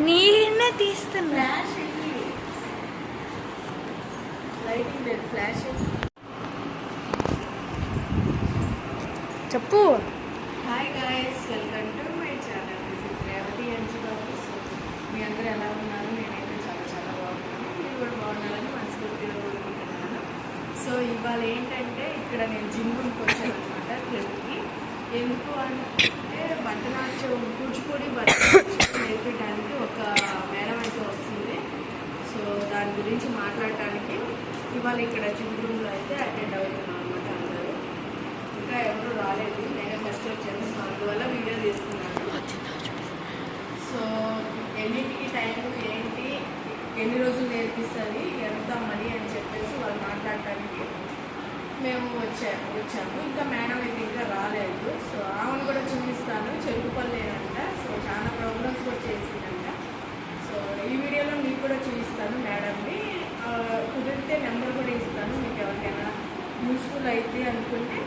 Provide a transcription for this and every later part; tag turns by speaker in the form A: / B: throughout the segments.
A: నేనే తీస్తున్నా. చెప్పు.
B: Hi guys, welcome to my channel. This is Revathi Anju Babu. So మీ అందరూ ఎలా ఉన్నారు? నేనైతే చాలా చాలా బాగున్నాను. మీరు కూడా బాగున్నారని మనస్ఫూర్తిగా కోరుకుంటున్నాను. సో ఇవాళ ఏంటంటే ఇక్కడ నేను జిమ్ రూమ్కి వచ్చాను అనమాట, క్లబ్కి. ఎందుకు అంటే భరతనాట్యం, కూచిపూడి భరతనాట్యం నేర్పించడానికి ఒక మేడం అయితే వస్తుంది. సో దాని గురించి మాట్లాడటానికి ఇవాళ ఇక్కడ జిమ్ రూమ్లో అయితే అటెండ్ అవుతున్నాను అనమాట. అందరూ ఇంకా ఎవరు రాలేదు, నేనే ఫస్ట్ వచ్చాను. సో అందువల్ల వీడియో తీస్తున్నాను. సో ఎన్నింటికి టైము ఏంటి, ఎన్ని రోజులు నేర్పిస్తుంది, ఎంత మనీ అని చెప్పేసి వాళ్ళు మాట్లాడటానికి మేము వచ్చాము. ఇంకా మేడం అయితే ఇంకా రాలేదు. సో ఆమెను కూడా చూపిస్తాను. చెరుకుపల్లేనంట. సో చాలా ప్రోగ్రామ్స్ కూడా చేసిందంట. సో ఈ వీడియోలో మీకు కూడా చూపిస్తాను మేడంని. కుదిరితే నెంబర్ కూడా ఇస్తాను. మీకు ఎవరికైనా యూస్ఫుల్ అయితే అనుకుంటే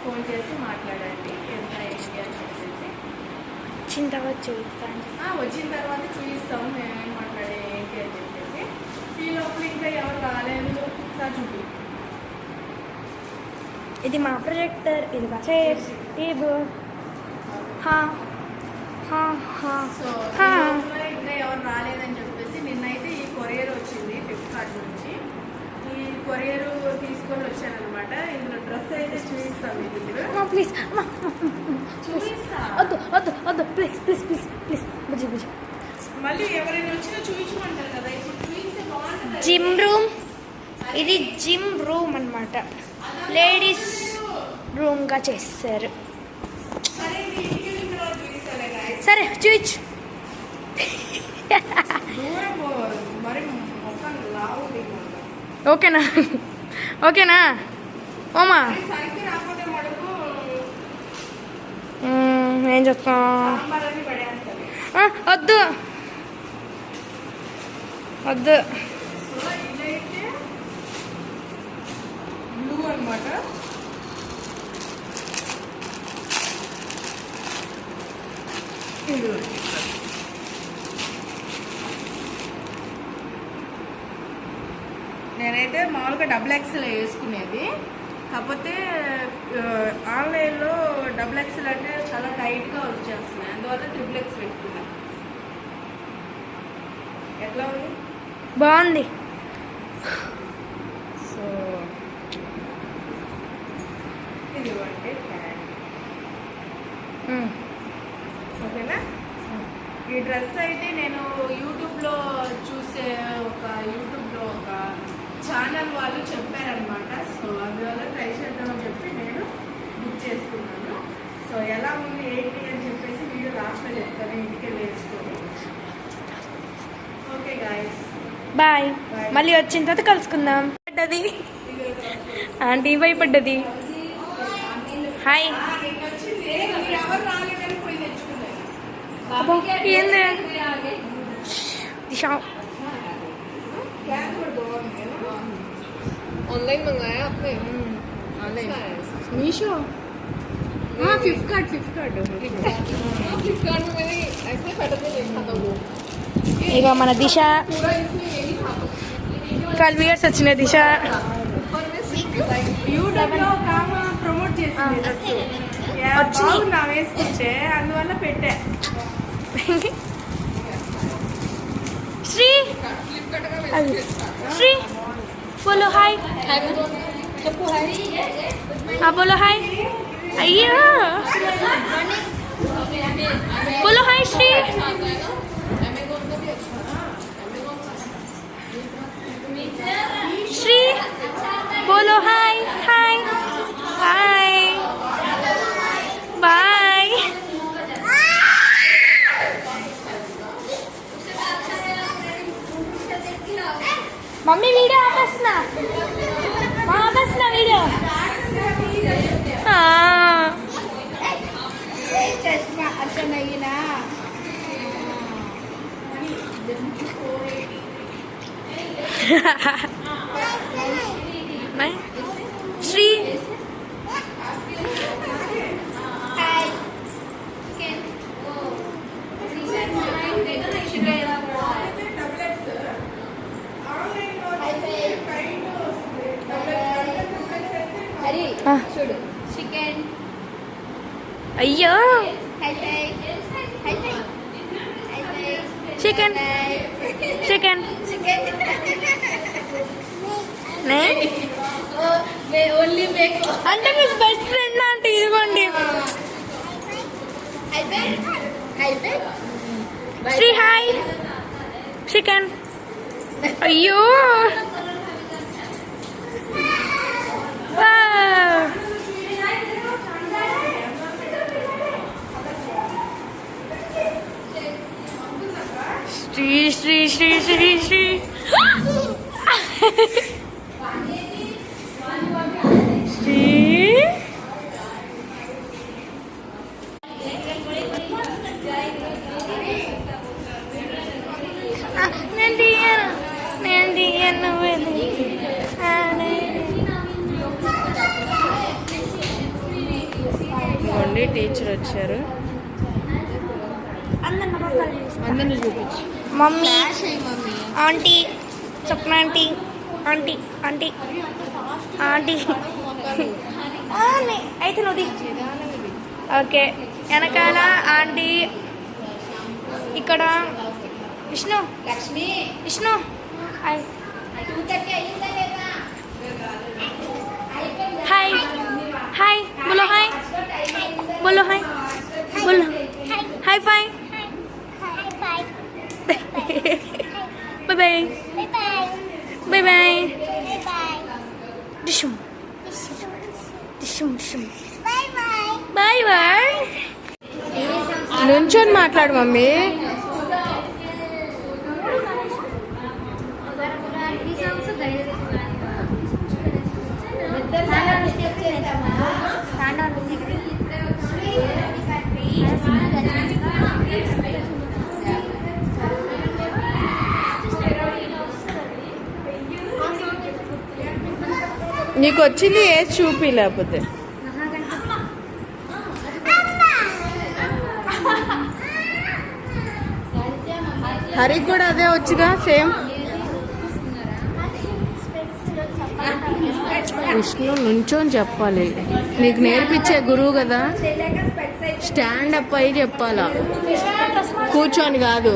B: ఫోన్ చేసి మాట్లాడండి ఎంత ఏంటి అని చెప్పేసి.
A: వచ్చిన తర్వాత చూపిస్తాను.
B: వచ్చిన తర్వాత చూపిస్తాము మేమేం మాట్లాడే ఏంటి అని చెప్పేసి. ఈ లోపల ఇంకా ఎవరు రాలేదు. చూపి,
A: ఇది మా ప్రొజెక్టర్, ఇది మా చైర్, టేబుల్.
B: సో ఇంకా ఎవరు రాలేదని చెప్పేసి నిన్నైతే ఈ కొరియర్ వచ్చింది ఫ్లిప్కార్ట్ నుంచి. ఈ కొరియర్ తీసుకొని వచ్చానమాట. ఇందులో డ్రెస్ అయితే చూపిస్తాను మీకు.
A: ప్లీజ్
B: చూపిస్తా.
A: వద్దు వద్దు వద్దు, ప్లీజ్ ప్లీజ్ ప్లీజ్ ప్లీజ్. బుజ్జి బుజ్జి,
B: మళ్ళీ ఎవరైనా వచ్చినా చూపించమంటారు కదా, ఇప్పుడు చూపిస్తే బాగుంటుంది.
A: జిమ్ రూమ్, ఇది జిమ్ రూమ్ అన్నమాట. లేడీస్ రూమ్గా చేస్తారు. సరే చూపించు. ఓకేనా? ఓకేనా ఓమా? ఏం చెప్తా? వద్దు వద్దు.
B: బ్లూ అనమాట. నేనైతే మామూలుగా XXL వేసుకునేది. కాకపోతే ఆన్లైన్లో XXL అంటే చాలా టైట్గా వచ్చేస్తున్నాయి. అందువల్ల XXX పెట్టుకున్నా. ఎట్లా ఉంది?
A: బాగుంది.
B: సో ఇది అంటే ఓకేనా? ఈ డ్రెస్ అయితే నేను యూట్యూబ్లో ఒక ఛానల్ వాళ్ళు చెప్పారనమాట. సో అందువల్ల ట్రై చేద్దామని చెప్పి నేను బుక్ చేసుకున్నాను. సో ఎలా ఉంది ఏంటి అని చెప్పేసి వీడియో లాస్ట్లో చెప్తాను, ఇంటికి వేసుకొని. Okay guys,
A: bye. మళ్ళీ వచ్చిన తర్వాత కలుసుకుందాం. పడ్డది ఆంటీ, భయపడ్డది. హాయ్. ఏంది దిశా?
B: ऑनलाइन मंगाया आपने? ऑनलाइन मीशो? हाँ, फ्लिपकार्ट में मैंने ऐसे पैटर्न में देखा था वो.
A: ఇక మన దిశ
B: पूरा इसमें यही था.
A: 12 years వచ్చినాయి దిశ.
B: యూట్యూబ్లో ఒక ఆమె ప్రమోట్ చేసింది డ్రెస్. బాగుంది ఆమె వేసుకుంటే, అందువల్ల పెట్టా.
A: శ్రీ శ్రీ बोलो हाय. हाँ बोलो हाय. अय्या बोलो हाय श्री. श्री बोलो hi. Hi hi bye. Mummy video आपासना वीडियो.
B: चष्मा अच्छा नहीं ना.
A: श्री
C: Hi.
A: అయ్యో చికెన్ చికెన్ అంటే మీ బెస్ట్ ఫ్రెండ్ అంటే ఇదిగోండి శ్రీ హాయ్ చికెన్ అయ్యో శ్రీ శ్రీ శ్రీ శ్రీ శ్రీ శ్రీ టీచర్ వచ్చారు అందరిని చూపించు mummy aunty Swapna aunty aunty aunty aunty అయితే నువ్వు ఓకే వెనకాల ఆంటీ ఇక్కడ Vishnu Lakshmi Vishnu hi hi hi బోలో హాయ్ बोलो हाय बोलो हाय फाई बाय बाय बाय बाय डिशुम डिशुम डिशुम बाय बाय बाय बाय నుంచొని మాట్లాడు మమ్మీ నీకు వచ్చింది ఏది చూపి లేకపోతే హరికి కూడా అదే వచ్చిగా సేమ్ విష్ణు నుంచోని చెప్పాలి నీకు నేర్పించే గురువు కదా స్టాండ్ అప్ అయి చెప్పాలా కూర్చొని కాదు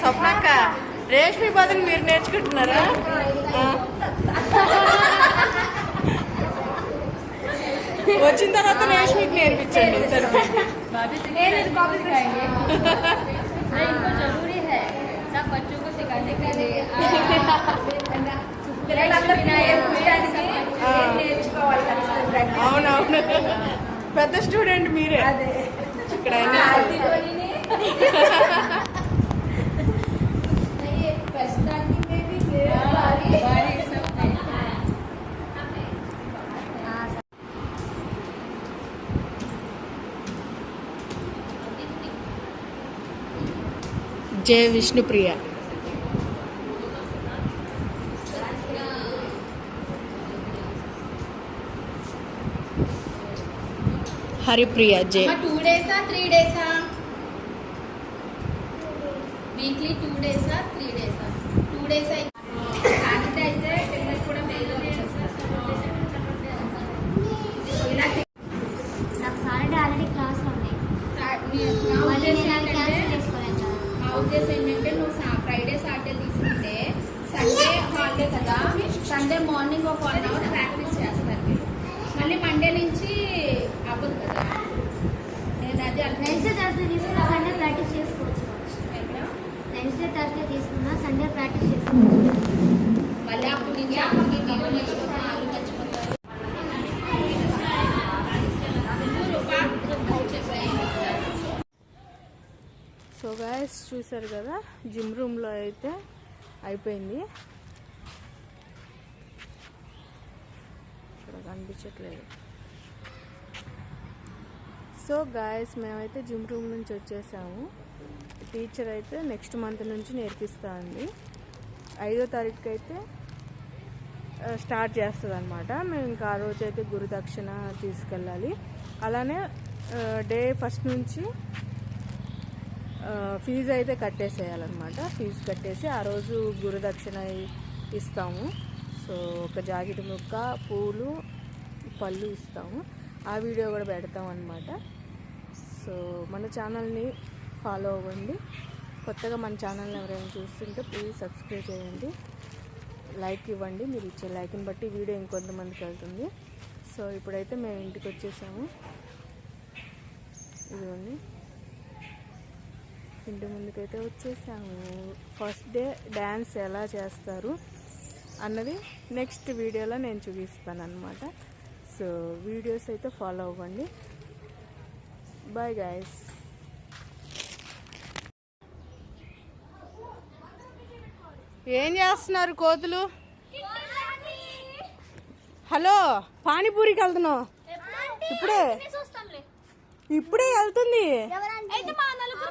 A: స్వప్నక్క రేష్మి బదులు మీరు నేర్చుకుంటున్నారా వచ్చిన తర్వాత రేష్మికి నేర్పించండి అవునవును పెద్ద స్టూడెంట్ మీరే ఇక్కడ జయ విష్ణుప్రియ హరిప్రియ జయ
C: 2 days 3 days weekly 2 days 3 days 2 days Saturday అయితే పిల్లలు కూడా మెయిల్
D: నాకు సాటర్డే ఆల్రెడీ క్లాస్ ఉంది
C: మా ఉద్దేశం ఏంటంటే నువ్వు ఫ్రైడే సాటర్డే తీసుకుంటే సండే హాలిడే కదా సండే మార్నింగ్ ఒక 1 hour ప్రాక్టీస్ చేస్తారు మళ్ళీ మండే నుంచి అవ్వదు కదా నేను అది
D: వెన్స్డే థర్స్డే తీసుకున్నా సండే ప్రాక్టీస్ చేసుకోవచ్చు వెన్స్డే థర్స్డే తీసుకున్నా సండే ప్రాక్టీస్ చేసుకోవచ్చు
C: మళ్ళీ అప్పుడు నుంచి అప్పటికి మీరు నేర్చుకుంటారు వాళ్ళు మర్చిపోతారు
B: సో గాయస్ చూసారు కదా జిమ్ రూమ్లో అయితే అయిపోయింది ఇక్కడ కనిపించట్లేదు సో గాయస్ మేమైతే జిమ్ రూమ్ నుంచి వచ్చేసాము టీచర్ అయితే నెక్స్ట్ మంత్ నుంచి నేర్పిస్తా ఉంది 5వ తారీఖుకి అయితే స్టార్ట్ చేస్తుంది అనమాట మేము ఇంకా ఆ రోజు అయితే గురుదక్షిణ తీసుకెళ్ళాలి అలానే డే ఫస్ట్ నుంచి ఫీజు అయితే కట్టేసేయాలన్నమాట. ఫీజు కట్టేసి ఆ రోజు గురుదక్షిణ ఇస్తాము. సో ఒక జాకెట్ ముక్క, పూలు, పళ్ళు ఇస్తాము. ఆ వీడియో కూడా పెడతాం అన్నమాట. సో మన ఛానల్ని ఫాలో అవ్వండి. కొత్తగా మన ఛానల్ని ఎవరైనా చూస్తుంటే ప్లీజ్ సబ్స్క్రైబ్ చేయండి, లైక్ ఇవ్వండి. మీరు ఇచ్చే లైక్ని బట్టి వీడియో ఇంకొంతమందికి వెళ్తుంది. సో ఇప్పుడైతే మేము ఇంటికి వచ్చేసాము. ఇదిగోండి ఇంటి ముందుకైతే వచ్చేసాము. ఫస్ట్ డే డ్యాన్స్ ఎలా చేస్తారు అన్నది నెక్స్ట్ వీడియోలో నేను చూపిస్తాను అన్నమాట. సో వీడియోస్ అయితే ఫాలో అవ్వండి. Bye guys. ఏం చేస్తున్నారు కోతులు? హలో, పానీపూరికి వెళ్తున్నావు? ఇప్పుడే వెళ్తుంది.